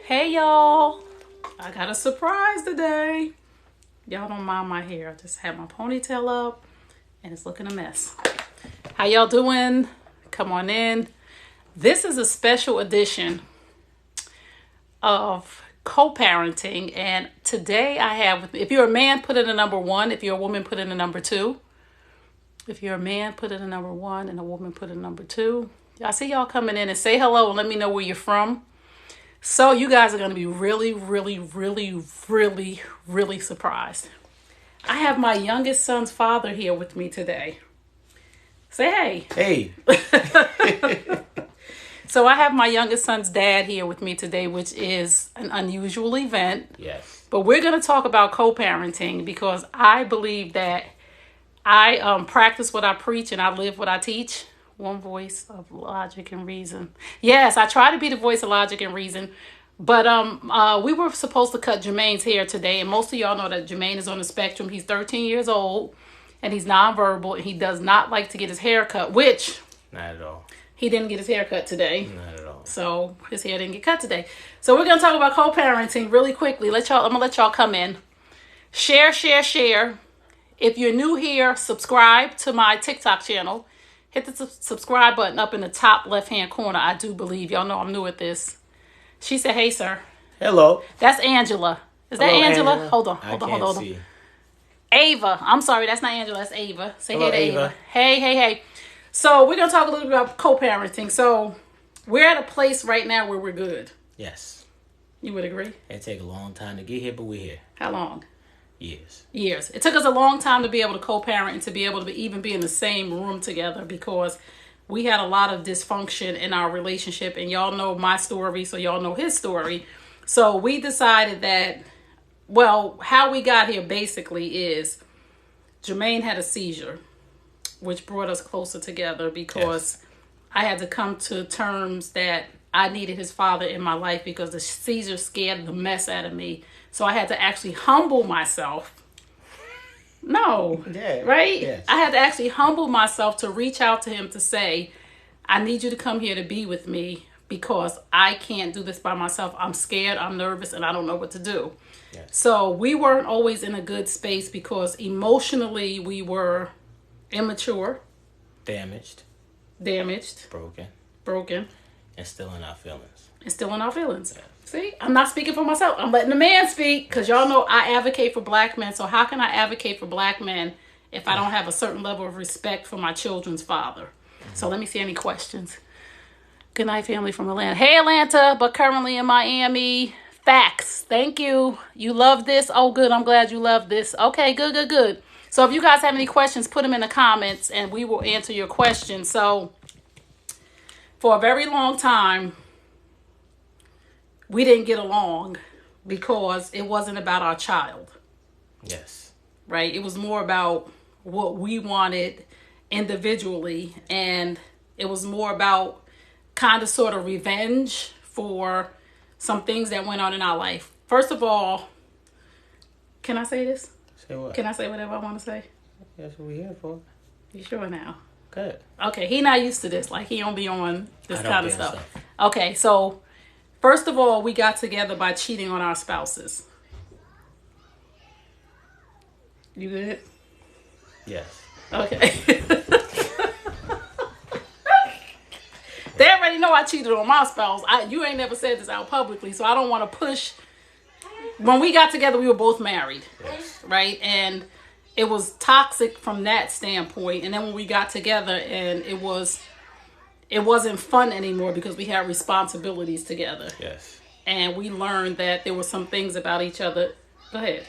Hey y'all, I got a surprise today. Y'all don't mind my hair. I just had my ponytail up and it's looking a mess. How y'all doing? Come on in. This is a special edition of co-parenting, and today I have with me, if you're a man, put in a number 1. If you're a woman, put in a number 2. If you're a man, put in a number 1, and a woman, put in a number 2. I see y'all coming in, and say hello and let me know where you're from. So you guys are going to be really, really, really, really, really surprised. I have my youngest son's father here with me today. Say hey. Hey. So I have my youngest son's dad here with me today, which is an unusual event. Yes. But we're going to talk about co-parenting because I believe that I practice what I preach and I live what I teach. One voice of logic and reason. Yes, I try to be the voice of logic and reason. But we were supposed to cut Jermaine's hair today. And most of y'all know that Jermaine is on the spectrum. He's 13 years old and he's nonverbal. And he does not like to get his hair cut, which... Not at all. He didn't get his hair cut today. Not at all. So his hair didn't get cut today. So we're going to talk about co-parenting really quickly. I'm going to let y'all come in. Share. If you're new here, subscribe to my TikTok channel. Hit the subscribe button up in the top left-hand corner. I do believe. Y'all know I'm new at this. She said, hey, sir. Hello. That's Angela. Is that Angela? Hold on. I can't see. Ava. I'm sorry. That's not Angela. That's Ava. Say Hello, hey to Ava. Ava. Hey. So we're going to talk a little bit about co-parenting. So we're at a place right now where we're good. Yes. You would agree? It take a long time to get here, but we're here. How long? Years. It took us a long time to be able to co-parent and to be able to even be in the same room together because we had a lot of dysfunction in our relationship. And y'all know my story, so y'all know his story. So we decided that, well, how we got here basically is Jermaine had a seizure, which brought us closer together because Yes. I had to come to terms that I needed his father in my life because the seizure scared the mess out of me. So I had to actually humble myself. No. Yeah. Right? Yes. I had to actually humble myself to reach out to him to say, I need you to come here to be with me because I can't do this by myself. I'm scared, I'm nervous, and I don't know what to do. Yes. So we weren't always in a good space because emotionally we were immature, Damaged. broken, And still in our feelings. and still in our feelings. See, I'm not speaking for myself. I'm letting the man speak because y'all know I advocate for black men. So how can I advocate for black men if I don't have a certain level of respect for my children's father? So let me see any questions. Good night, family from Atlanta. Hey, Atlanta, but currently in Miami. Facts. Thank you. You love this? Oh, good. I'm glad you love this. Okay, good. So if you guys have any questions, put them in the comments and we will answer your questions. So for a very long time, we didn't get along because it wasn't about our child, Yes. right? It was more about what we wanted individually, and it was more about kind of sort of revenge for some things that went on in our life. First of all, can I say this? Say what? Can I say whatever I want to say? That's what we're here for. You sure now? Good. Okay, he not used to this. Like, he don't be on this I don't kind of be on stuff. Okay, so first of all, we got together by cheating on our spouses. You good? Yes. Okay. They already know I cheated on my spouse. You ain't never said this out publicly, so I don't want to push. When we got together, we were both married, Yes. right? And it was toxic from that standpoint. And then when we got together, and it wasn't fun anymore because we had responsibilities together. Yes. And we learned that there were some things about each other. Go ahead.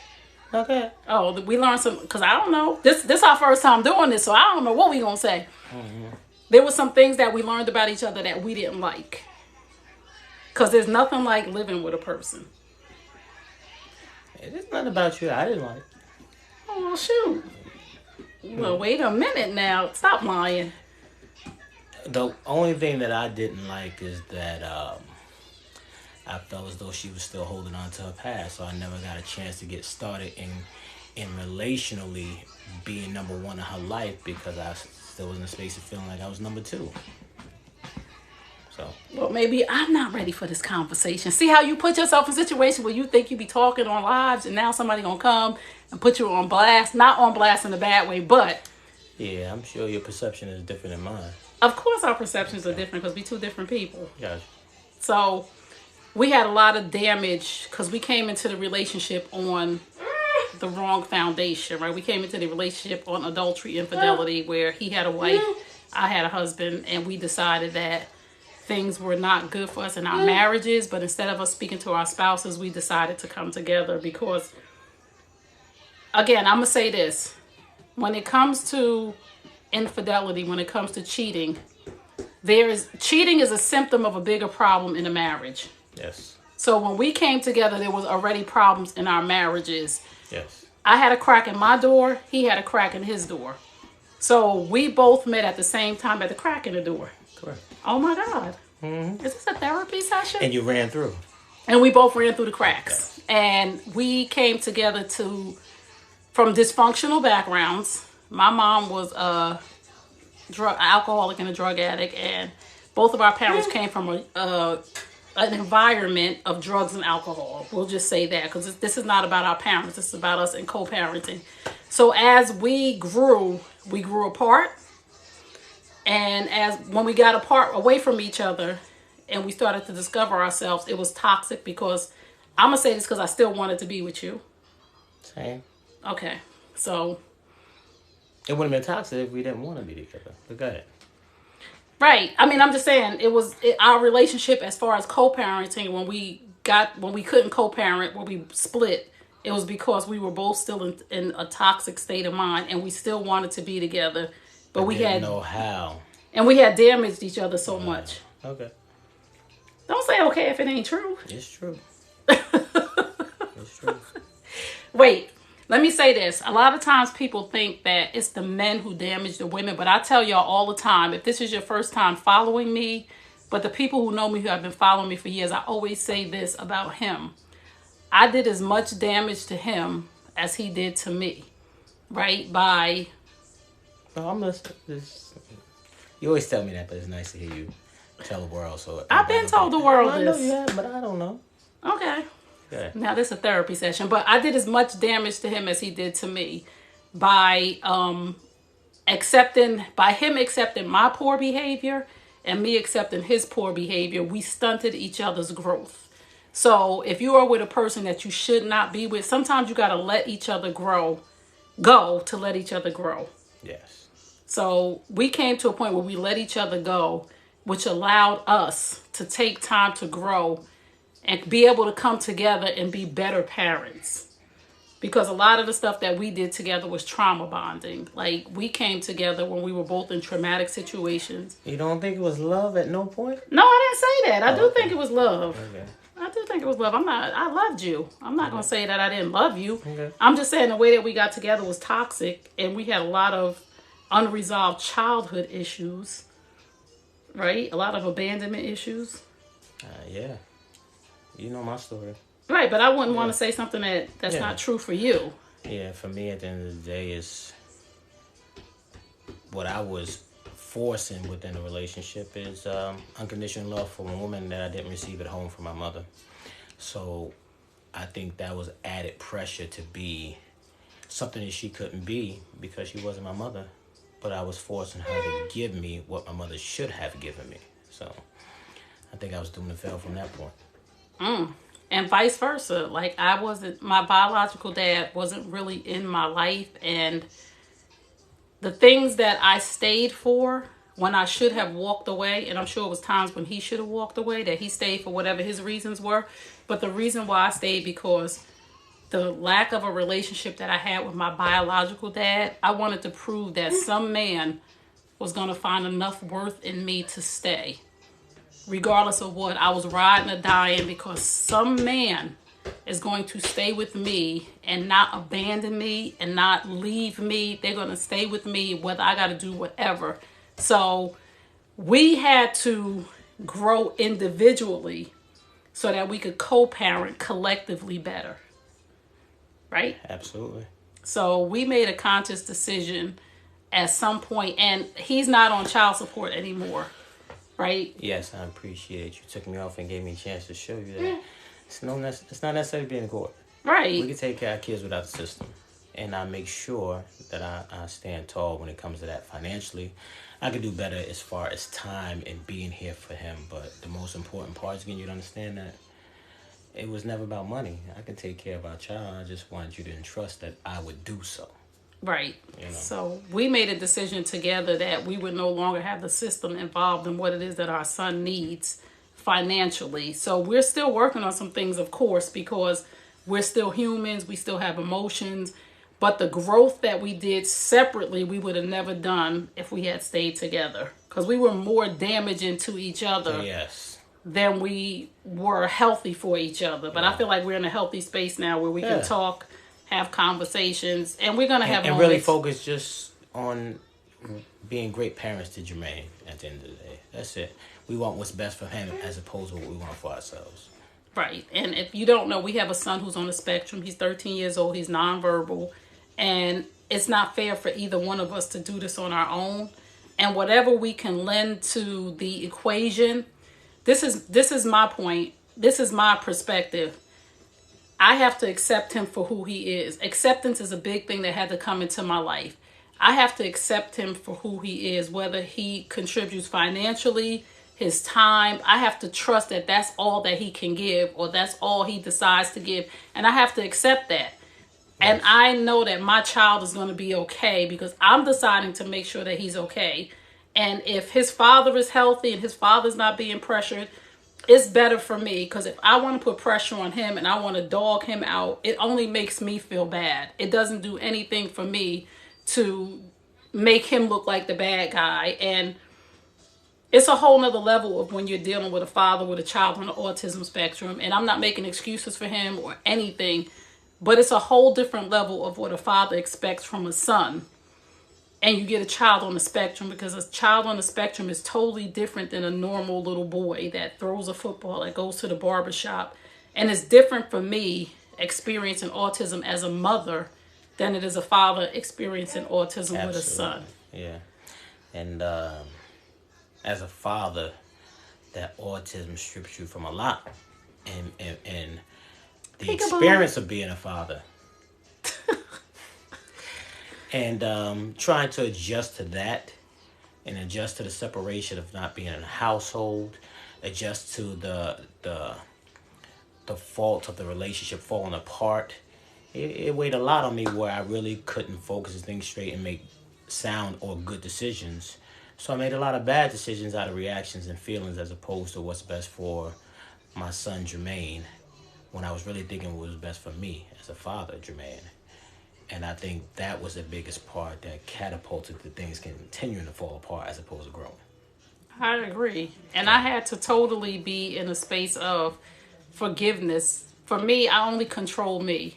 Okay. Oh, we learned some, because I don't know. This our first time doing this, so I don't know what we going to say. Mm-hmm. There were some things that we learned about each other that we didn't like. Because there's nothing like living with a person. It's not about you. I didn't like. Oh, well, shoot. Well, wait a minute now. Stop lying. The only thing that I didn't like is that I felt as though she was still holding on to her past, so I never got a chance to get started in relationally being number one in her life because I still was in a space of feeling like I was number two. So, well, maybe I'm not ready for this conversation. See how you put yourself in a situation where you think you be talking on lives, and now somebody gonna come and put you on blast. Not on blast in a bad way, but yeah, I'm sure your perception is different than mine. of course our perceptions are different because we two different people. Gotcha. So we had a lot of damage because we came into the relationship on the wrong foundation, right? We came into the relationship on adultery, infidelity, where he had a wife, I had a husband, and we decided that things were not good for us in our marriages, but instead of us speaking to our spouses, we decided to come together because, again, I'm going to say this. When it comes to infidelity, when it comes to cheating, cheating is a symptom of a bigger problem in a marriage. Yes. So when we came together, there was already problems in our marriages. Yes. I had a crack in my door. He had a crack in his door. So we both met at the same time at the crack in the door. Correct. Oh my God. Mm-hmm. Is this a therapy session? And you ran through. And we both ran through the cracks. Yes. And we came together from dysfunctional backgrounds. My mom was a alcoholic and a drug addict, and both of our parents came from an environment of drugs and alcohol. We'll just say that because this is not about our parents. This is about us and co-parenting. So as we grew apart. And when we got away from each other and we started to discover ourselves, it was toxic because I'm going to say this because I still wanted to be with you. Same. Okay. So. It wouldn't have been toxic if we didn't want to be together. But go ahead. Right. I mean, I'm just saying our relationship as far as co-parenting, when we couldn't co-parent, when we split, it was because we were both still in a toxic state of mind and we still wanted to be together. But we didn't know how. And we had damaged each other so much. Okay. Don't say okay if it ain't true. It's true. It's true. Wait, let me say this. A lot of times people think that it's the men who damage the women, but I tell y'all all the time, if this is your first time following me, but the people who know me, who have been following me for years, I always say this about him. I did as much damage to him as he did to me, right? No, I'm listening. You always tell me that, but it's nice to hear you tell the world. So I've been told the world this. I this. know you have, but I don't know. Okay. Now this is a therapy session, but I did as much damage to him as he did to me by him accepting my poor behavior and me accepting his poor behavior. We stunted each other's growth. So if you are with a person that you should not be with, sometimes you got to let each other go to let each other grow. Yes. So we came to a point where we let each other go, which allowed us to take time to grow and be able to come together and be better parents. Because a lot of the stuff that we did together was trauma bonding. Like, we came together when we were both in traumatic situations. You don't think it was love at no point? No, I didn't say that. I do think it was love. Okay. I do think it was love. I loved you. I'm not going to say that I didn't love you. Okay. I'm just saying the way that we got together was toxic, and we had a lot of unresolved childhood issues, right? A lot of abandonment issues. Yeah. You know my story. Right, but I wouldn't want to say something that's not true for you. Yeah, for me at the end of the day is what I was forcing within a relationship is unconditional love from a woman that I didn't receive at home from my mother. So I think that was added pressure to be something that she couldn't be because she wasn't my mother. But I was forcing her to give me what my mother should have given me. So I think I was doomed to fail from that point. And vice versa. Like, my biological dad wasn't really in my life, and the things that I stayed for when I should have walked away, and I'm sure it was times when he should have walked away, that he stayed for whatever his reasons were. But the reason why I stayed, because the lack of a relationship that I had with my biological dad, I wanted to prove that some man was going to find enough worth in me to stay. Regardless of what, I was riding or dying, because some man is going to stay with me and not abandon me and not leave me. They're going to stay with me whether I got to do whatever. So we had to grow individually so that we could co-parent collectively better. Right? Absolutely. So we made a conscious decision at some point, and he's not on child support anymore. right? Yes, I appreciate you took me off and gave me a chance to show you that it's not necessarily being in court. We Right. can take care of our kids without the system. And I make sure that I stand tall when it comes to that financially. I could do better as far as time and being here for him. But the most important part is getting you to understand that it was never about money. I can take care of our child. I just wanted you to entrust that I would do so. Right. You know. So we made a decision together that we would no longer have the system involved in what it is that our son needs financially. So we're still working on some things, of course, because we're still humans. We still have emotions. But the growth that we did separately, we would have never done if we had stayed together. Because we were more damaging to each other Yes. than we were healthy for each other. But I feel like we're in a healthy space now where we can talk, have conversations, and we're going to have and moments. really focus just on being great parents to Jermaine at the end of the day. That's it. We want what's best for him as opposed to what we want for ourselves. Right. And if you don't know, we have a son who's on the spectrum. He's 13 years old. He's nonverbal. And it's not fair for either one of us to do this on our own. And whatever we can lend to the equation, this is my point. This is my perspective. I have to accept him for who he is. Acceptance is a big thing that had to come into my life. I have to accept him for who he is, whether he contributes financially, his time. I have to trust that that's all that he can give, or that's all he decides to give. And I have to accept that. And I know that my child is going to be okay because I'm deciding to make sure that he's okay. And if his father is healthy and his father's not being pressured, it's better for me, because if I want to put pressure on him and I want to dog him out, it only makes me feel bad. It doesn't do anything for me to make him look like the bad guy. And it's a whole nother level of when you're dealing with a father with a child on the autism spectrum. And I'm not making excuses for him or anything, but it's a whole different level of what a father expects from a son. And you get a child on the spectrum, because a child on the spectrum is totally different than a normal little boy that throws a football, that goes to the barbershop. And it's different for me experiencing autism as a mother than it is a father experiencing autism with a son. Yeah. And as a father, that autism strips you from a lot. And the experience of being a father. And trying to adjust to that, and adjust to the separation of not being in a household, adjust to the fault of the relationship falling apart. It weighed a lot on me, where I really couldn't focus and think straight and make sound or good decisions. So I made a lot of bad decisions out of reactions and feelings, as opposed to what's best for my son Jermaine, when I was really thinking what was best for me as a father, Jermaine. And I think that was the biggest part that catapulted the things continuing to fall apart as opposed to growing. I agree. And I had to totally be in a space of forgiveness. For me, I only control me.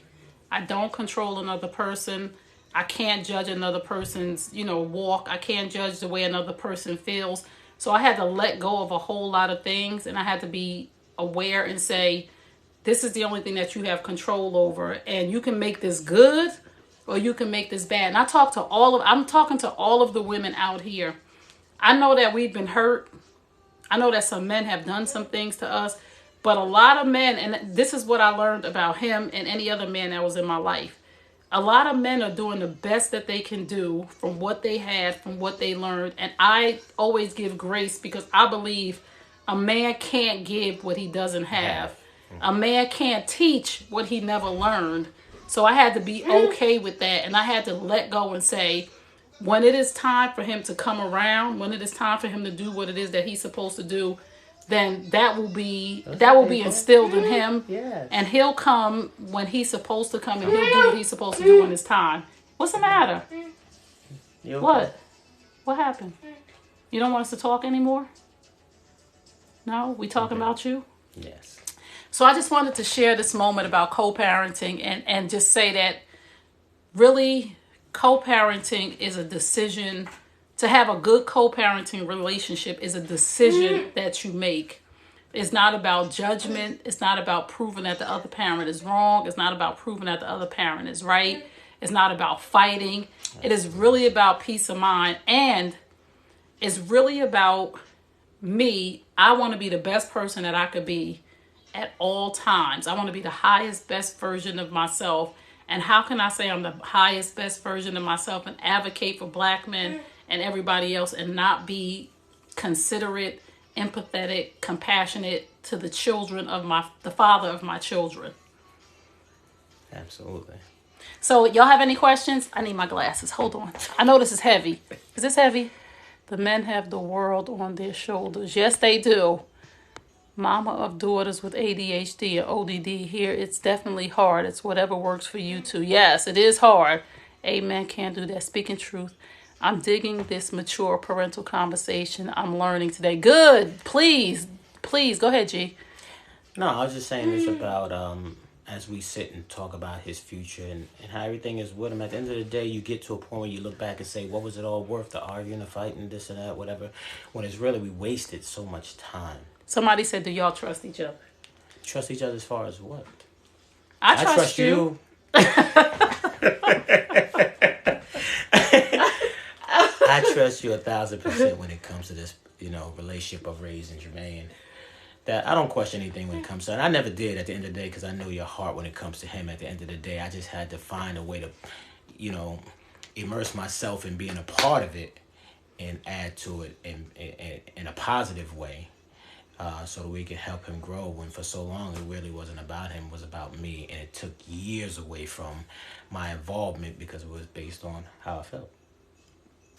I don't control another person. I can't judge another person's, walk. I can't judge the way another person feels. So I had to let go of a whole lot of things, and I had to be aware and say, this is the only thing that you have control over, and you can make this good or you can make this bad. And I'm talking to all of the women out here. I know that we've been hurt. I know that some men have done some things to us, but a lot of men, and this is what I learned about him and any other man that was in my life. A lot of men are doing the best that they can do from what they had, from what they learned. And I always give grace, because I believe a man can't give what he doesn't have. A man can't teach what he never learned. So I had to be okay with that. And I had to let go and say, when it is time for him to come around, when it is time for him to do what it is that he's supposed to do, then that will be instilled in him. Yes. And he'll come when he's supposed to come, and he'll do what he's supposed to do in his time. What's the matter? You okay? What? What happened? You don't want us to talk anymore? No? We talking about you? Yes. So I just wanted to share this moment about co-parenting and just say that really co-parenting is a decision. To have a good co-parenting relationship is a decision that you make. It's not about judgment. It's not about proving that the other parent is wrong. It's not about proving that the other parent is right. It's not about fighting. It is really about peace of mind. And it's really about me, I want to be the best person that I could be at all times. I want to be the highest, best version of myself. And how can I say I'm the highest, best version of myself and advocate for black men and everybody else and not be considerate, empathetic, compassionate to the children of the father of my children? Absolutely. So y'all have any questions? I need my glasses. Hold on. I know this is heavy. Is this heavy? The men have the world on their shoulders. Yes, they do. Mama of daughters with ADHD and ODD here. It's definitely hard. It's whatever works for you too. Yes, it is hard. Amen. Can't do that. Speaking truth. I'm digging this mature parental conversation I'm learning today. Good. Please. Please. Go ahead, G. No, I was just saying this about as we sit and talk about his future and how everything is with him. At the end of the day, you get to a point where you look back and say, what was it all worth, the arguing, the fighting, this and that, whatever, when it's really we wasted so much time. Somebody said, do y'all trust each other? Trust each other as far as what? I trust you. I trust you 1,000% when it comes to this, relationship of raising Jermaine. That I don't question anything when it comes to it. And I never did at the end of the day because I know your heart when it comes to him. At the end of the day, I just had to find a way to, immerse myself in being a part of it and add to it in a positive way. So that we could help him grow. When for so long it really wasn't about him, it was about me, and it took years away from my involvement because it was based on how I felt.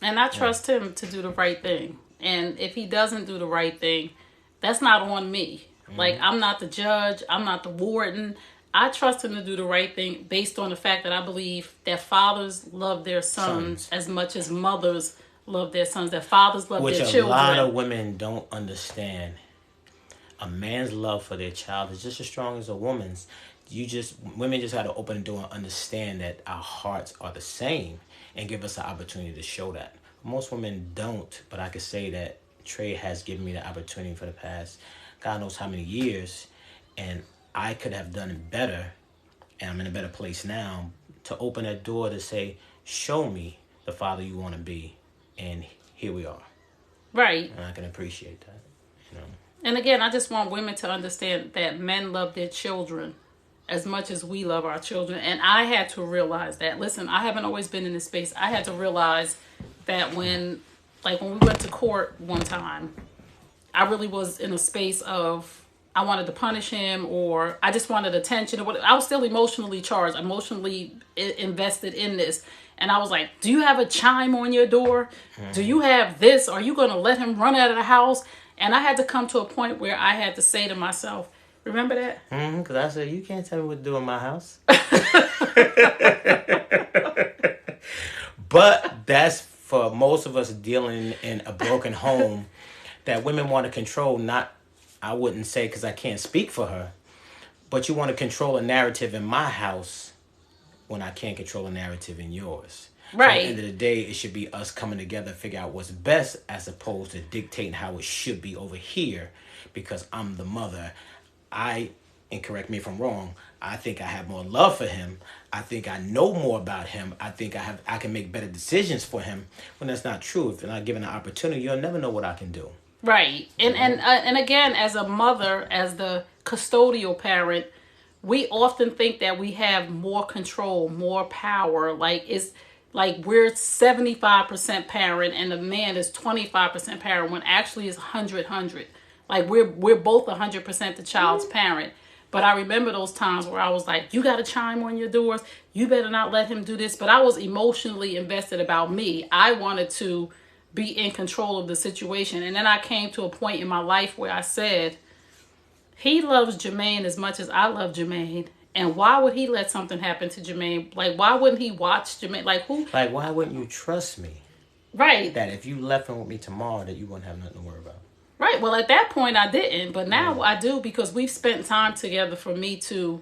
And I trust him to do the right thing. And if he doesn't do the right thing, that's not on me. Mm-hmm. Like, I'm not the judge. I'm not the warden. I trust him to do the right thing based on the fact that I believe that fathers love their sons as much as mothers love their sons. That fathers love their children. Which a lot of women don't understand. A man's love for their child is just as strong as a woman's. Women just got to open the door and understand that our hearts are the same and give us the opportunity to show that. Most women don't, but I could say that Trey has given me the opportunity for the past God knows how many years, and I could have done it better, and I'm in a better place now to open that door to say, show me the father you want to be, and here we are. Right. And I can appreciate that, And again, I just want women to understand that men love their children as much as we love our children. And I had to realize that. Listen, I haven't always been in this space. I had to realize that when we went to court one time, I really was in a space of I wanted to punish him or I just wanted attention. I was still emotionally charged, emotionally invested in this. And I was like, do you have a chime on your door? Do you have this? Are you going to let him run out of the house? And I had to come to a point where I had to say to myself, remember that? Because I said, you can't tell me what to do in my house. But that's for most of us dealing in a broken home that women want to control. Not, I wouldn't say because I can't speak for her, but you want to control a narrative in my house when I can't control a narrative in yours. Right. So at the end of the day, it should be us coming together, figure out what's best as opposed to dictating how it should be over here because I'm the mother. And correct me if I'm wrong, I think I have more love for him. I think I know more about him. I think I can make better decisions for him when that's not true. If you're not given an opportunity, you'll never know what I can do. Right. And again, as a mother, as the custodial parent, we often think that we have more control, more power. Like we're 75% parent and the man is 25% parent when actually it's 100. Like we're both 100% the child's parent. But I remember those times where I was like, you got to chime on your doors. You better not let him do this. But I was emotionally invested about me. I wanted to be in control of the situation. And then I came to a point in my life where I said, he loves Jermaine as much as I love Jermaine. And why would he let something happen to Jermaine? Like, why wouldn't he watch Jermaine? Like, who? Like, why wouldn't you trust me? Right. That if you left him with me tomorrow, that you wouldn't have nothing to worry about. Right. Well, at that point, I didn't. But now I do because we've spent time together for me to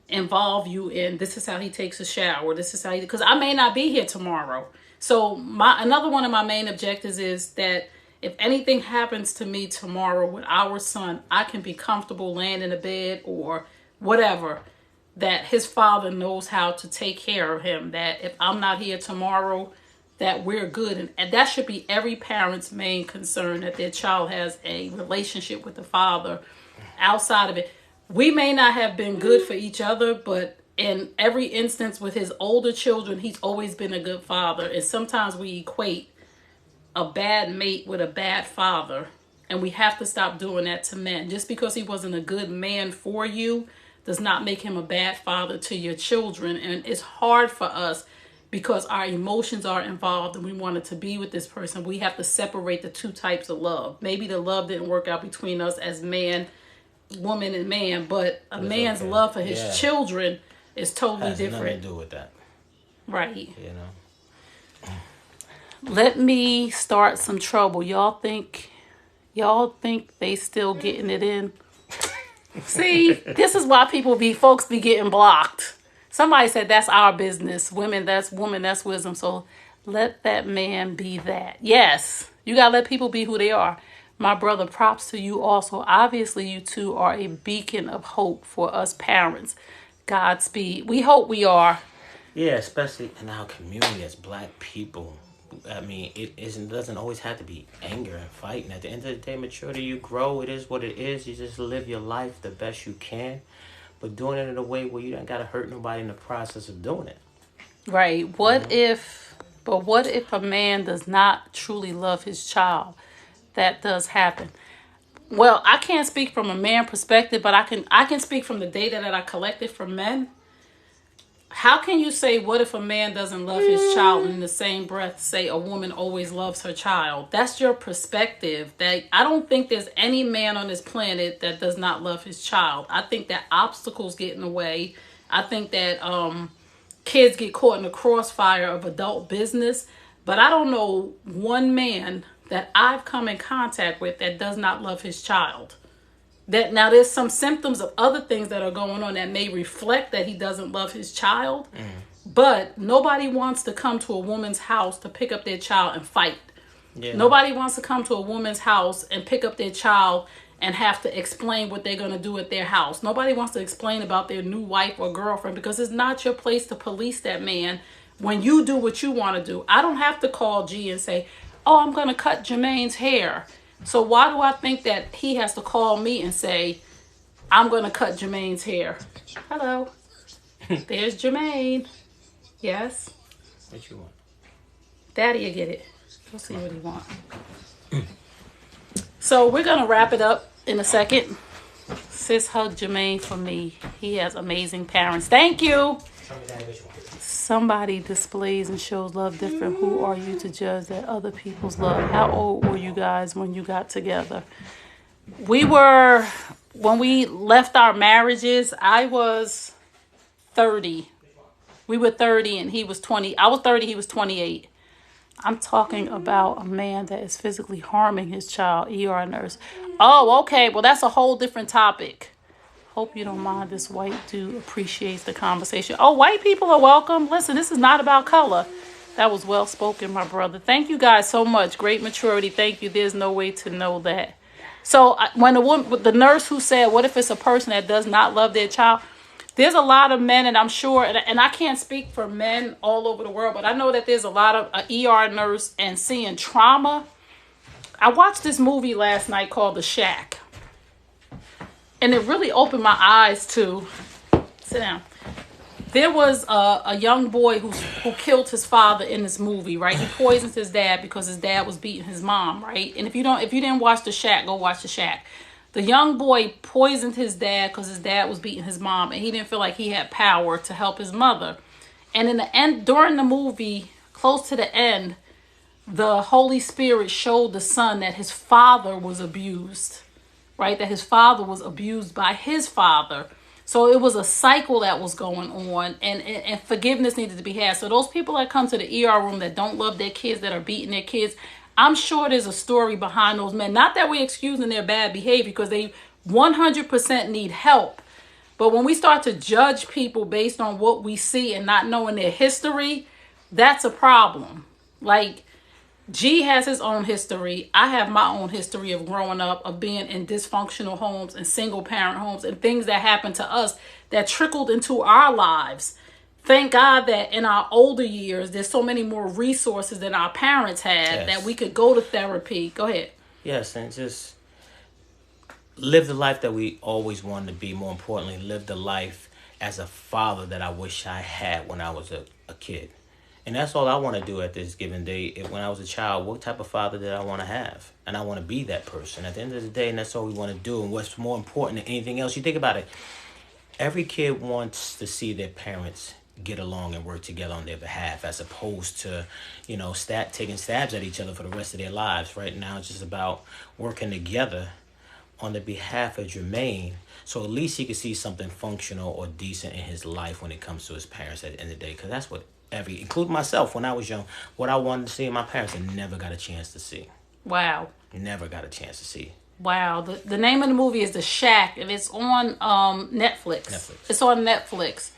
involve you in this is how he takes a shower. This is how he... Because I may not be here tomorrow. So another one of my main objectives is that if anything happens to me tomorrow with our son, I can be comfortable laying in a bed or whatever, that his father knows how to take care of him. That if I'm not here tomorrow, that we're good. And that should be every parent's main concern, that their child has a relationship with the father outside of it. We may not have been good for each other, but in every instance with his older children, he's always been a good father. And sometimes we equate a bad mate with a bad father. And we have to stop doing that to men. Just because he wasn't a good man for you does not make him a bad father to your children. And it's hard for us because our emotions are involved and we wanted to be with this person. We have to separate the two types of love. Maybe the love didn't work out between us as woman and man, but a man's love for his children is totally different. Has nothing to do with that. Right. You know? Let me start some trouble. Y'all think they still getting it in? See, this is why folks be getting blocked. Somebody said that's our business. Women, that's wisdom. So let that man be that. Yes, you gotta let people be who they are. My brother, props to you also. Obviously, you two are a beacon of hope for us parents. Godspeed. We hope we are. Yeah, especially in our community as black people. I mean, it doesn't always have to be anger and fighting. At the end of the day, maturity, you grow. It is what it is. You just live your life the best you can. But doing it in a way where you don't got to hurt nobody in the process of doing it. Right. What if a man does not truly love his child? That does happen. Well, I can't speak from a man perspective, but I can speak from the data that I collected from men. How can you say, what if a man doesn't love his child, and in the same breath say a woman always loves her child? That's your perspective. That I don't think there's any man on this planet that does not love his child. I think that obstacles get in the way. I think that kids get caught in the crossfire of adult business. But I don't know one man that I've come in contact with that does not love his child. That now there's some symptoms of other things that are going on that may reflect that he doesn't love his child. But nobody wants to come to a woman's house to pick up their child and fight. Yeah. Nobody wants to come to a woman's house and pick up their child and have to explain what they're going to do at their house. Nobody wants to explain about their new wife or girlfriend, because it's not your place to police that man when you do what you want to do. I don't have to call G and say, oh, I'm going to cut Jermaine's hair. So why do I think that he has to call me and say, I'm going to cut Jermaine's hair? Hello. There's Jermaine. Yes? What you want? Daddy will get it. We'll see what he wants. So we're going to wrap it up in a second. Sis, hug Jermaine for me. He has amazing parents. Thank you. Somebody displays and shows love different. Who are you to judge that other people's love? How old were you guys when you got together? When we left our marriages, I was 30. We were 30 and he was 20. I was 30, he was 28. I'm talking about a man that is physically harming his child, ER nurse. Oh, okay. Well, that's a whole different topic. Hope you don't mind. This white dude appreciates the conversation. Oh, white people are welcome. Listen, this is not about color. That was well spoken, my brother. Thank you guys so much. Great maturity. Thank you. There's no way to know that. So when the nurse who said, what if it's a person that does not love their child? There's a lot of men, and I'm sure, and I can't speak for men all over the world, but I know that there's a lot of ER nurse and seeing trauma. I watched this movie last night called The Shack. And it really opened my eyes to, sit down. There was a young boy who killed his father in this movie, right? He poisoned his dad because his dad was beating his mom, right? And if you didn't watch The Shack, go watch The Shack. The young boy poisoned his dad because his dad was beating his mom, and he didn't feel like he had power to help his mother. And in the end, during the movie, close to the end, the Holy Spirit showed the son that his father was abused. Right, that his father was abused by his father. So it was a cycle that was going on, and forgiveness needed to be had. So those people that come to the ER room that don't love their kids, that are beating their kids, I'm sure there's a story behind those men. Not that we're excusing their bad behavior, because they 100% need help. But when we start to judge people based on what we see and not knowing their history, that's a problem. Like, G has his own history. I have my own history of growing up, of being in dysfunctional homes and single parent homes, and things that happened to us that trickled into our lives. thank God that in our older years, there's so many more resources than our parents had that we could go to therapy. Go ahead. Yes, and just live the life that we always wanted to be. More importantly, live the life as a father that I wish I had when I was a kid. And that's all I want to do at this given day. When I was a child, what type of father did I want to have? And I want to be that person at the end of the day, and that's all we want to do. And what's more important than anything else, you think about it, every kid wants to see their parents get along and work together on their behalf, as opposed to, taking stabs at each other for the rest of their lives. Right now, it's just about working together on the behalf of Jermaine, so at least he could see something functional or decent in his life when it comes to his parents at the end of the day. Because that's what including myself, when I was young, what I wanted to see in my parents, I never got a chance to see. Wow. Never got a chance to see. Wow. The name of the movie is The Shack, and it's on Netflix. It's on Netflix.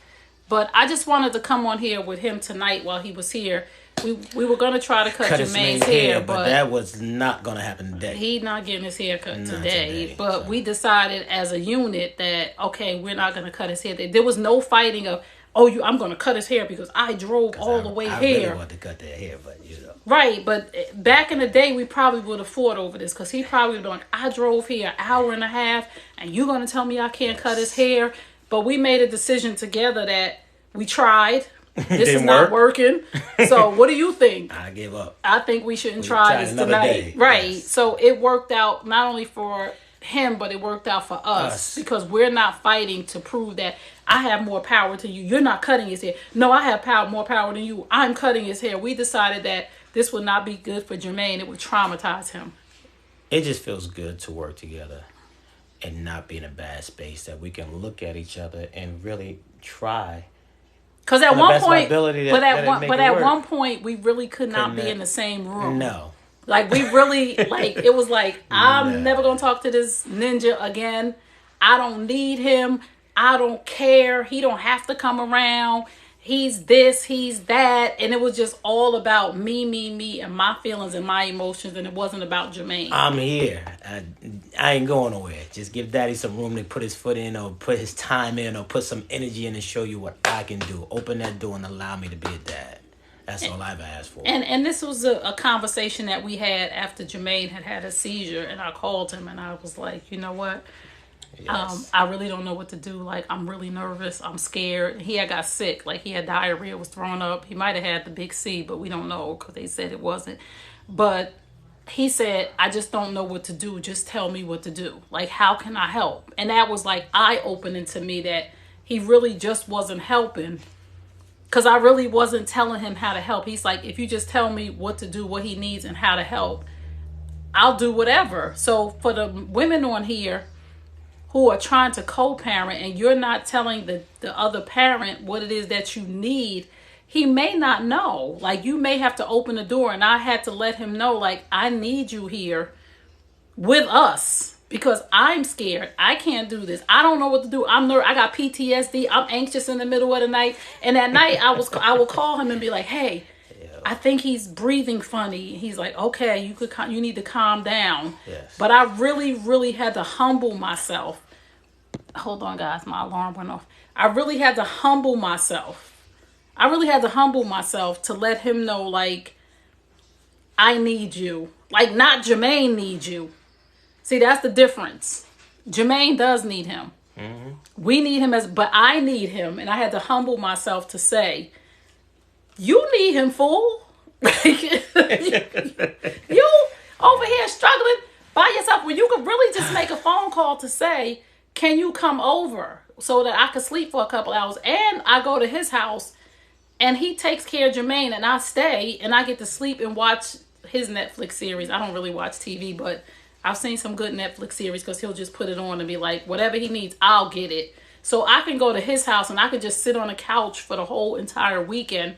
But I just wanted to come on here with him tonight while he was here. We were going to try to cut Jermaine's hair, but that was not going to happen today. He's not getting his hair cut today. But we decided as a unit that, okay, we're not going to cut his hair. There was no fighting of, I'm going to cut his hair because I drove all the way here. I really wanted to cut their hair, but Right, but back in the day, we probably would have fought over this because he probably would have been like, I drove here an hour and a half and you're going to tell me I can't cut his hair. But we made a decision together that we tried. This is not working. So what do you think? I give up. I think we shouldn't try this tonight. Right. Yes. So it worked out not only for him, but it worked out for us because we're not fighting to prove that I have more power to you. You're not cutting his hair. No, I have more power than you. I'm cutting his hair. We decided that this would not be good for Jermaine. It would traumatize him. It just feels good to work together and not be in a bad space, that we can look at each other and really try. Because at one point, one point, we really could not be in the same room. No. Like, we really, it was like, I'm never going to talk to this ninja again. I don't need him. I don't care. He don't have to come around. He's this, he's that. And it was just all about me, and my feelings and my emotions. And it wasn't about Jermaine. I'm here. I ain't going nowhere. Just give Daddy some room to put his foot in, or put his time in, or put some energy in and show you what I can do. Open that door and allow me to be a dad. That's all I've asked for. And this was a conversation that we had after Jermaine had a seizure. And I called him and I was like, you know what? Yes. I really don't know what to do. Like, I'm really nervous. I'm scared. He had got sick. Like, he had diarrhea, was thrown up. He might have had the big C, but we don't know because they said it wasn't. But he said, I just don't know what to do. Just tell me what to do. Like, how can I help? And that was like eye-opening to me that he really just wasn't helping, because I really wasn't telling him how to help. He's like, if you just tell me what to do, what he needs, and how to help, I'll do whatever. So for the women on here who are trying to co-parent and you're not telling the other parent what it is that you need, he may not know. Like, you may have to open the door, and I had to let him know, like, I need you here with us because I'm scared. I can't do this. I don't know what to do. I'm nervous. I got PTSD. I'm anxious in the middle of the night. And at night, I will call him and be like, hey, I think he's breathing funny. He's like, okay, you need to calm down. Yes. But I really, really had to humble myself. Hold on, guys. My alarm went off. I really had to humble myself. To let him know, like, I need you. Like, not Jermaine needs you. See, that's the difference. Jermaine does need him. Mm-hmm. We need him but I need him. And I had to humble myself to say, you need him, fool. You over here struggling by yourself when you could really just make a phone call to say, can you come over so that I could sleep for a couple hours? And I go to his house and he takes care of Jermaine and I stay and I get to sleep and watch his Netflix series. I don't really watch TV, but I've seen some good Netflix series because he'll just put it on and be like, whatever he needs, I'll get it. So I can go to his house and I can just sit on the couch for the whole entire weekend.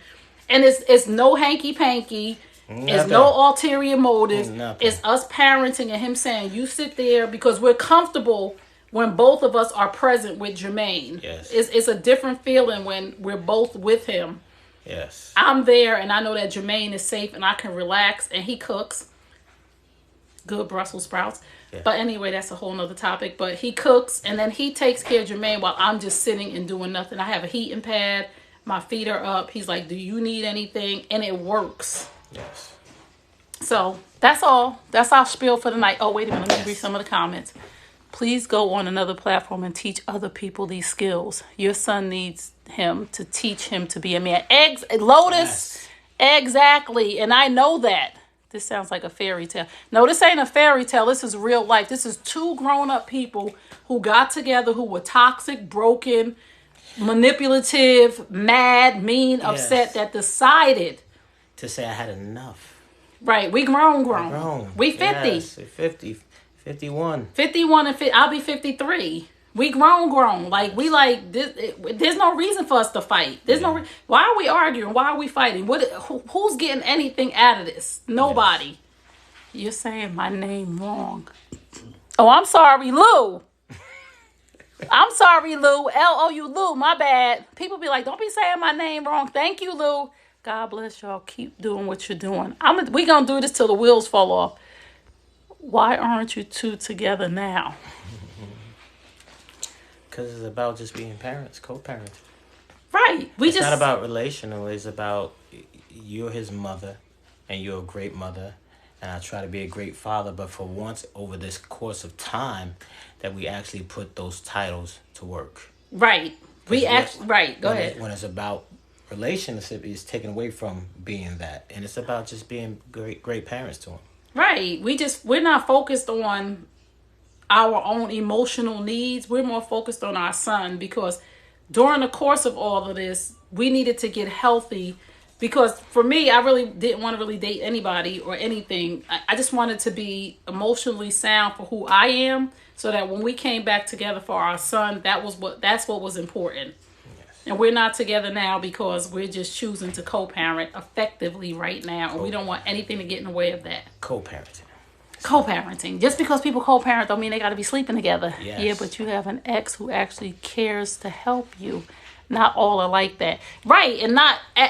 And it's no hanky-panky. It's no ulterior motive. Nothing. It's us parenting and him saying, you sit there, because we're comfortable when both of us are present with Jermaine. Yes. It's a different feeling when we're both with him. Yes. I'm there and I know that Jermaine is safe and I can relax, and he cooks good Brussels sprouts. Yeah. But anyway, that's a whole nother topic. But he cooks and then he takes care of Jermaine while I'm just sitting and doing nothing. I have a heating pad. My feet are up. He's like, do you need anything? And it works. Yes. So that's all. That's our spiel for the night. Oh, wait a minute. Let me read some of the comments. Please go on another platform and teach other people these skills. Your son needs him to teach him to be a man. Lotus, exactly. And I know that. This sounds like a fairy tale. No, this ain't a fairy tale. This is real life. This is two grown-up people who got together, who were toxic, broken, manipulative, mad, mean, upset, that decided to say I had enough. Right. We grown. We 50. Yes, 50. 51. 51 and 50. I'll be 53. We grown. Like, we like this. There's no reason for us to fight. There's no. Why are we arguing? Why are we fighting? Who's getting anything out of this? Nobody. Yes. You're saying my name wrong. Oh, I'm sorry, Lou. I'm sorry, Lou. L-O-U, Lou. My bad. People be like, don't be saying my name wrong. Thank you, Lou. God bless y'all. Keep doing what you're doing. We gonna do this till the wheels fall off. Why aren't you two together now? Because it's about just being parents, co-parents. Right. It's not about relational. It's about you're his mother, and you're a great mother, and I try to be a great father. But for once, over this course of time, that we actually put those titles to work. Right. Right. Go ahead. When it's about relationship, it's taken away from being that, and it's about just being great parents to him. Right. We're not focused on our own emotional needs. We're more focused on our son, because during the course of all of this, we needed to get healthy, because for me, I really didn't want to really date anybody or anything. I just wanted to be emotionally sound for who I am, so that when we came back together for our son, that's what was important. And we're not together now because we're just choosing to co-parent effectively right now. And we don't want anything to get in the way of that. Co-parenting. Just because people co-parent don't mean they got to be sleeping together. Yes. Yeah, but you have an ex who actually cares to help you. Not all are like that. Right. And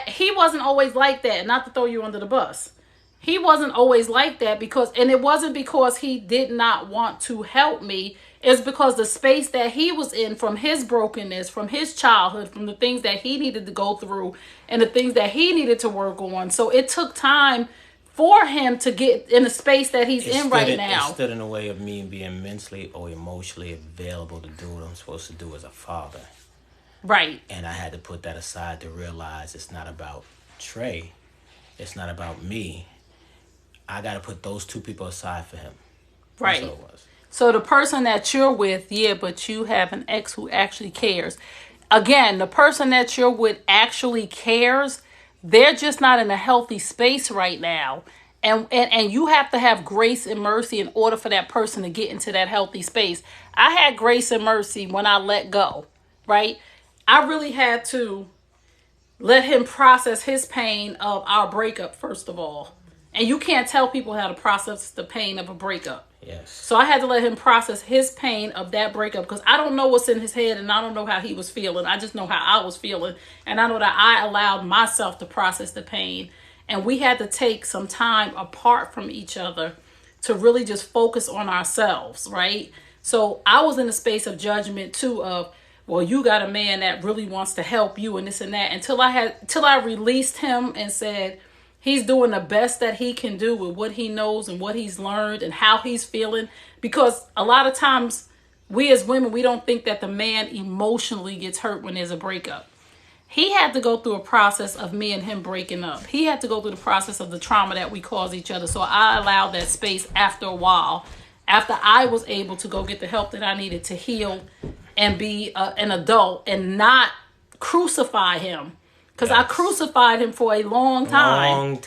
he wasn't always like that. Not to throw you under the bus. He wasn't always like that and it wasn't because he did not want to help me. It's because the space that he was in, from his brokenness, from his childhood, from the things that he needed to go through and the things that he needed to work on. So it took time for him to get in the space that he's in right now. It stood in the way of me being mentally or emotionally available to do what I'm supposed to do as a father. Right. And I had to put that aside to realize it's not about Trey. It's not about me. I got to put those two people aside for him. Right. That's what it was. So the person that you're with, but you have an ex who actually cares. Again, the person that you're with actually cares. They're just not in a healthy space right now. And you have to have grace and mercy in order for that person to get into that healthy space. I had grace and mercy when I let go, right? I really had to let him process his pain of our breakup, first of all. And you can't tell people how to process the pain of a breakup. Yes. So I had to let him process his pain of that breakup, because I don't know what's in his head and I don't know how he was feeling. I just know how I was feeling. And I know that I allowed myself to process the pain. And we had to take some time apart from each other to really just focus on ourselves, right? So I was in a space of judgment too, of, well, you got a man that really wants to help you and this and that, until I released him and said, he's doing the best that he can do with what he knows and what he's learned and how he's feeling. Because a lot of times we as women, we don't think that the man emotionally gets hurt when there's a breakup. He had to go through a process of me and him breaking up. He had to go through the process of the trauma that we cause each other. So I allowed that space after a while, after I was able to go get the help that I needed to heal and be an adult and not crucify him. Because I crucified him for a long time.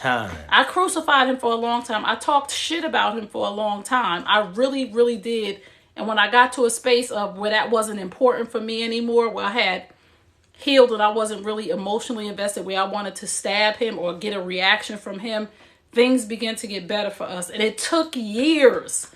I crucified him for a long time. I talked shit about him for a long time. I really, really did. And when I got to a space of where that wasn't important for me anymore, where I had healed and I wasn't really emotionally invested, where I wanted to stab him or get a reaction from him, things began to get better for us. And it took years.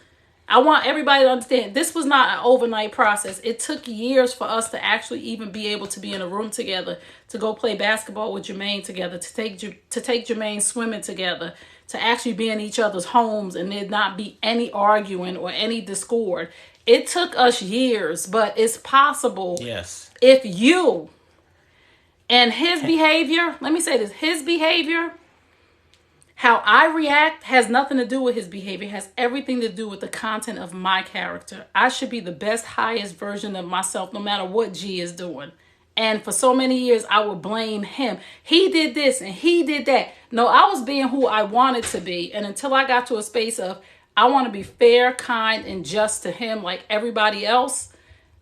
I want everybody to understand, this was not an overnight process. It took years for us to actually even be able to be in a room together, to go play basketball with Jermaine together, to take Jermaine swimming together, to actually be in each other's homes and there not be any arguing or any discord. It took us years, but it's possible. Yes. If you And his behavior, let me say this, his behavior, how I react has nothing to do with his behavior. It has everything to do with the content of my character. I should be the best, highest version of myself no matter what G is doing. And for so many years, I would blame him. He did this and he did that. No, I was being who I wanted to be. And until I got to a space of, I want to be fair, kind, and just to him like everybody else,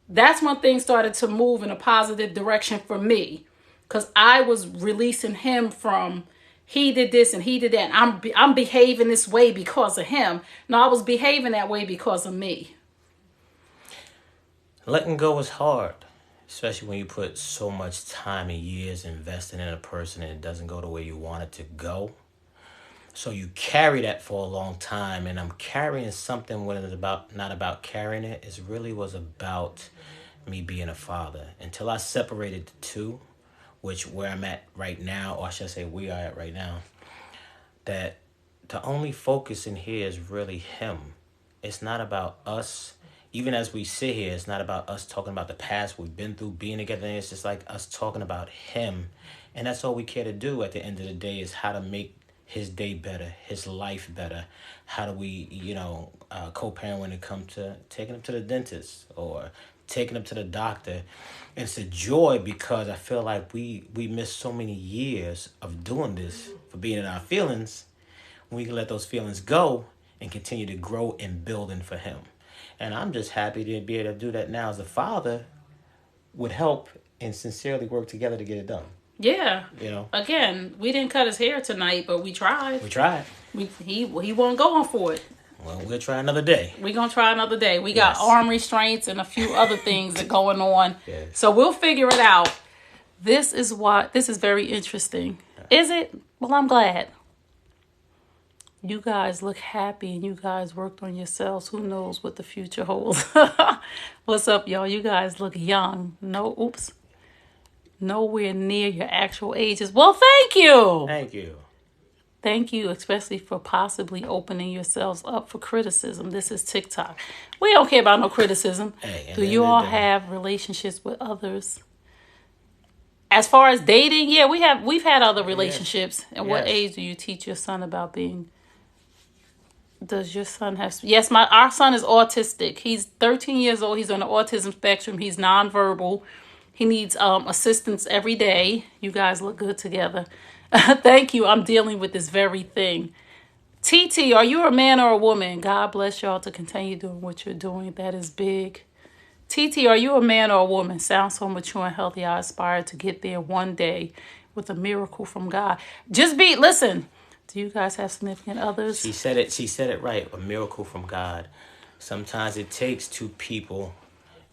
that's when things started to move in a positive direction for me. Because I was releasing him from, he did this and he did that. And I'm behaving this way because of him. No, I was behaving that way because of me. Letting go is hard, especially when you put so much time and years investing in a person and it doesn't go the way you want it to go. So you carry that for a long time, and I'm carrying something when it's about not about carrying it. It really was about me being a father. Until I separated the two, which where I'm at right now, or I should say we are at right now, that the only focus in here is really him. It's not about us. Even as we sit here, it's not about us talking about the past we've been through, being together. It's just like us talking about him. And that's all we care to do at the end of the day, is how to make his day better, his life better. How do we, co-parent when it comes to taking him to the dentist or taking him to the doctor. And it's a joy because I feel like we missed so many years of doing this for being in our feelings. We can let those feelings go and continue to grow and building for him. And I'm just happy to be able to do that now as a father would help and sincerely work together to get it done. Yeah. Again, we didn't cut his hair tonight, but we tried. He wasn't going for it. Well, we'll try another day. We're going to try another day. We got arm restraints and a few other things that going on. Yes. So we'll figure it out. This is very interesting. Is it? Well, I'm glad. You guys look happy and you guys worked on yourselves. Who knows what the future holds? What's up, y'all? You guys look young. Nowhere near your actual ages. Well, thank you. Thank you, especially for possibly opening yourselves up for criticism. This is TikTok. We don't care about no criticism. Do you all have relationships with others? As far as dating, yeah, we've had other relationships. And what age do you teach your son about being? Does your son have? Yes, our son is autistic. He's 13 years old. He's on the autism spectrum. He's nonverbal. He needs assistance every day. You guys look good together. Thank you. I'm dealing with this very thing. TT, are you a man or a woman? God bless y'all to continue doing what you're doing. That is big. TT, are you a man or a woman? Sounds so mature and healthy. I aspire to get there one day with a miracle from God. Listen. Do you guys have significant others? She said it right. A miracle from God. Sometimes it takes two people.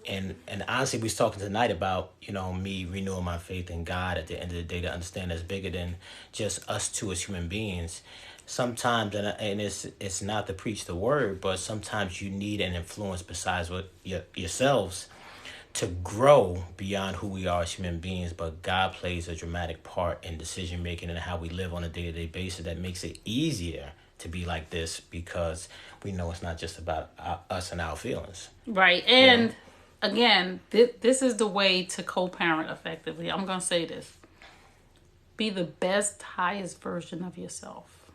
And honestly, we was talking tonight about, me renewing my faith in God at the end of the day to understand that's bigger than just us two as human beings. Sometimes, and it's not to preach the word, but sometimes you need an influence besides yourselves to grow beyond who we are as human beings. But God plays a dramatic part in decision making and how we live on a day-to-day basis that makes it easier to be like this because we know it's not just about us and our feelings. Right. And again, this is the way to co-parent effectively. I'm going to say this. Be the best, highest version of yourself.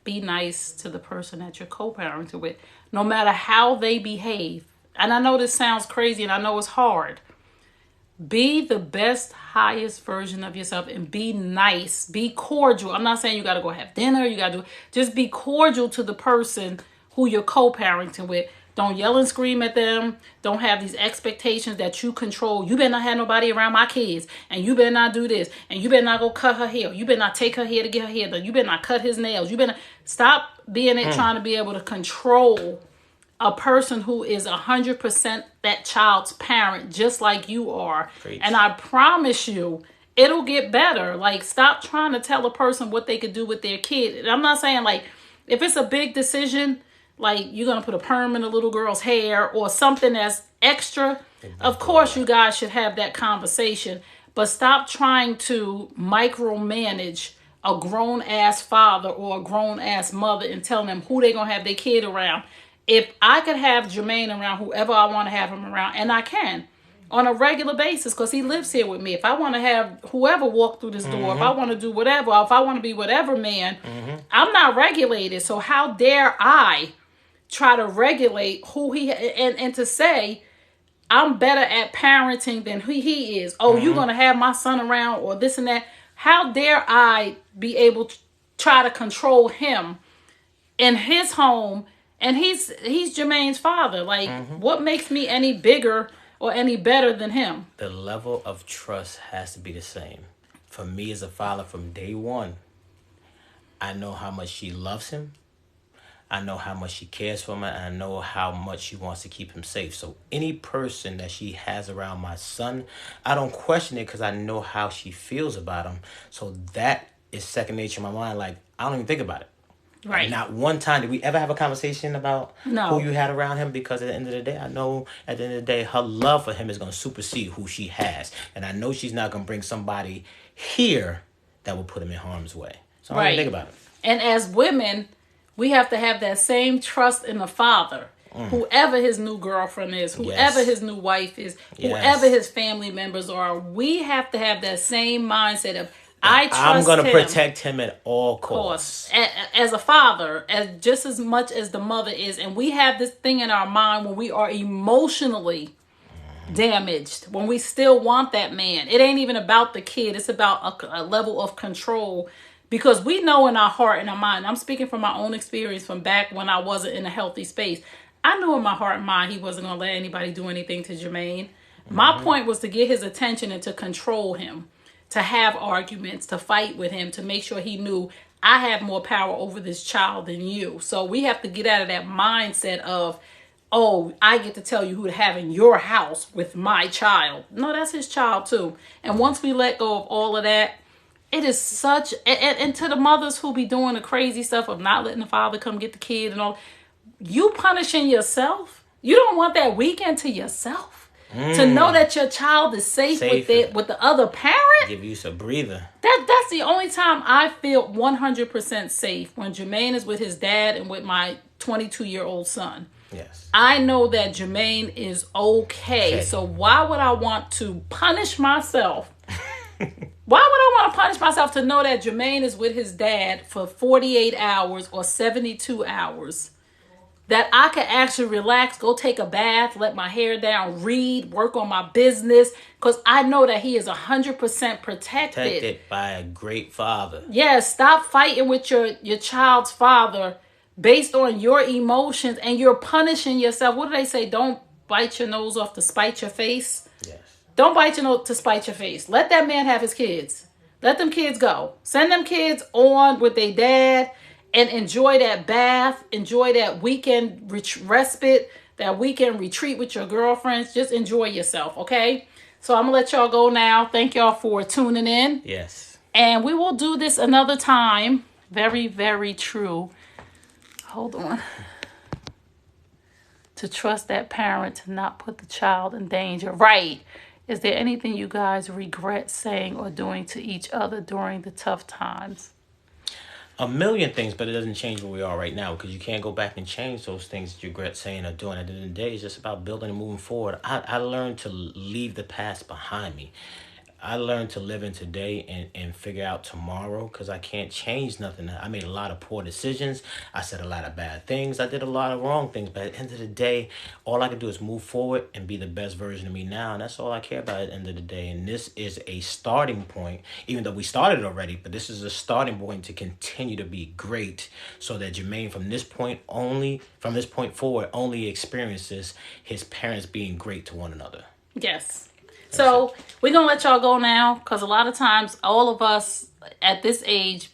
Be nice to the person that you're co-parenting with, no matter how they behave. And I know this sounds crazy and I know it's hard. Be the best, highest version of yourself and be nice. Be cordial. I'm not saying you got to go have dinner. Just be cordial to the person who you're co-parenting with. Don't yell and scream at them. Don't have these expectations that you control. You better not have nobody around my kids. And you better not do this. And you better not go cut her hair. You better not take her hair to get her hair done. You better not cut his nails. You better not stop being it, trying to be able to control a person who is 100% that child's parent, just like you are. Preach. And I promise you, it'll get better. Like, stop trying to tell a person what they could do with their kid. And I'm not saying, like, if it's a big decision, like you're going to put a perm in a little girl's hair or something that's extra, of course you guys should have that conversation. But stop trying to micromanage a grown-ass father or a grown-ass mother and telling them who they're going to have their kid around. If I could have Jermaine around whoever I want to have him around, and I can, on a regular basis because he lives here with me. If I want to have whoever walk through this door, if I want to do whatever, or if I want to be whatever man, I'm not regulated. So how dare I try to regulate who he and to say I'm better at parenting than who he is. Oh, you're going to have my son around or this and that. How dare I be able to try to control him in his home? And he's Jermaine's father. Like, what makes me any bigger or any better than him? The level of trust has to be the same. For me as a father from day one, I know how much she loves him. I know how much she cares for him, and I know how much she wants to keep him safe. So any person that she has around my son, I don't question it because I know how she feels about him. So that is second nature in my mind. Like, I don't even think about it. Right. Not one time did we ever have a conversation about who you had around him, because at the end of the day, I know at the end of the day, her love for him is going to supersede who she has. And I know she's not going to bring somebody here that will put him in harm's way. So I don't even think about it. And as women, we have to have that same trust in the father. Whoever his new girlfriend is, whoever his new wife is, whoever his family members are, we have to have that same mindset of, I'm going to protect him at all costs. As a father, as just as much as the mother is. And we have this thing in our mind when we are emotionally damaged, when we still want that man. It ain't even about the kid. It's about a level of control. Because we know in our heart and our mind, I'm speaking from my own experience from back when I wasn't in a healthy space. I knew in my heart and mind he wasn't going to let anybody do anything to Jermaine. My point was to get his attention and to control him, to have arguments, to fight with him, to make sure he knew I have more power over this child than you. So we have to get out of that mindset of, oh, I get to tell you who to have in your house with my child. No, that's his child too. And once we let go of all of that, it is such, and to the mothers who be doing the crazy stuff of not letting the father come get the kid and all, you punishing yourself. You don't want that weekend to yourself. To know that your child is safe with the other parent. Give you a breather. That's the only time I feel 100% safe, when Jermaine is with his dad and with my 22-year-old son. Yes. I know that Jermaine is okay. So why would I want to punish myself? Why would I want to punish myself to know that Jermaine is with his dad for 48 hours or 72 hours? That I could actually relax, go take a bath, let my hair down, read, work on my business. Because I know that he is 100% protected. Protected by a great father. Yes, stop fighting with your child's father based on your emotions, and you're punishing yourself. What do they say? Don't bite your nose off to spite your face. Yes. Don't bite your nose to spite your face. Let that man have his kids. Let them kids go. Send them kids on with their dad and enjoy that bath. Enjoy that weekend respite, that weekend retreat with your girlfriends. Just enjoy yourself, okay? So I'm going to let y'all go now. Thank y'all for tuning in. Yes. And we will do this another time. Very, very true. Hold on. To trust that parent to not put the child in danger. Right. Is there anything you guys regret saying or doing to each other during the tough times? A million things, but it doesn't change where we are right now, because you can't go back and change those things that you regret saying or doing. At the end of the day, it's just about building and moving forward. I learned to leave the past behind me. I learned to live in today and figure out tomorrow, because I can't change nothing. I made a lot of poor decisions. I said a lot of bad things. I did a lot of wrong things. But at the end of the day, all I can do is move forward and be the best version of me now. And that's all I care about at the end of the day. And this is a starting point, even though we started already. But this is a starting point to continue to be great, so that Jermaine from this point forward only experiences his parents being great to one another. Yes. So we're going to let y'all go now, because a lot of times all of us at this age,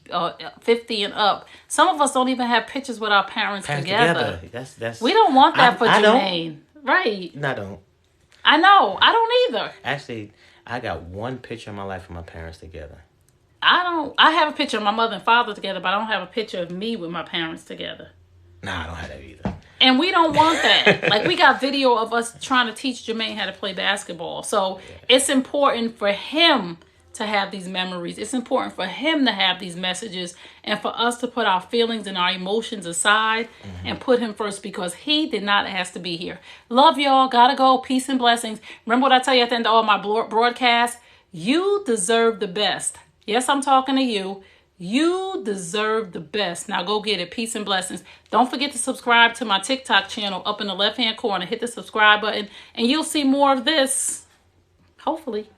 50 and up, some of us don't even have pictures with our parents together. That's we don't want that for Jermaine. Right. I don't. I know. I don't either. Actually, I got one picture in my life of my parents together. I have a picture of my mother and father together, but I don't have a picture of me with my parents together. Nah, I don't have that either. And we don't want that. Like, we got video of us trying to teach Jermaine how to play basketball. So it's important for him to have these memories. It's important for him to have these messages and for us to put our feelings and our emotions aside and put him first, because he did not ask to be here. Love y'all. Gotta go. Peace and blessings. Remember what I tell you at the end of all my broadcasts? You deserve the best. Yes, I'm talking to you. You deserve the best. Now go get it. Peace and blessings. Don't forget to subscribe to my TikTok channel up in the left-hand corner. Hit the subscribe button and you'll see more of this. Hopefully.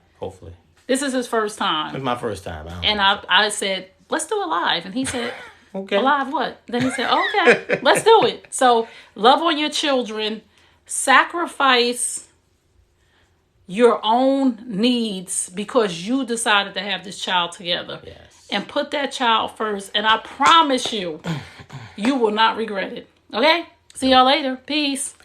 This is his first time. It's my first time. I said, let's do it live. And he said, okay. Live what? Then he said, okay, let's do it. So love on your children. Sacrifice your own needs because you decided to have this child together. Yes. And put that child first. And I promise you, you will not regret it. Okay? See y'all later. Peace.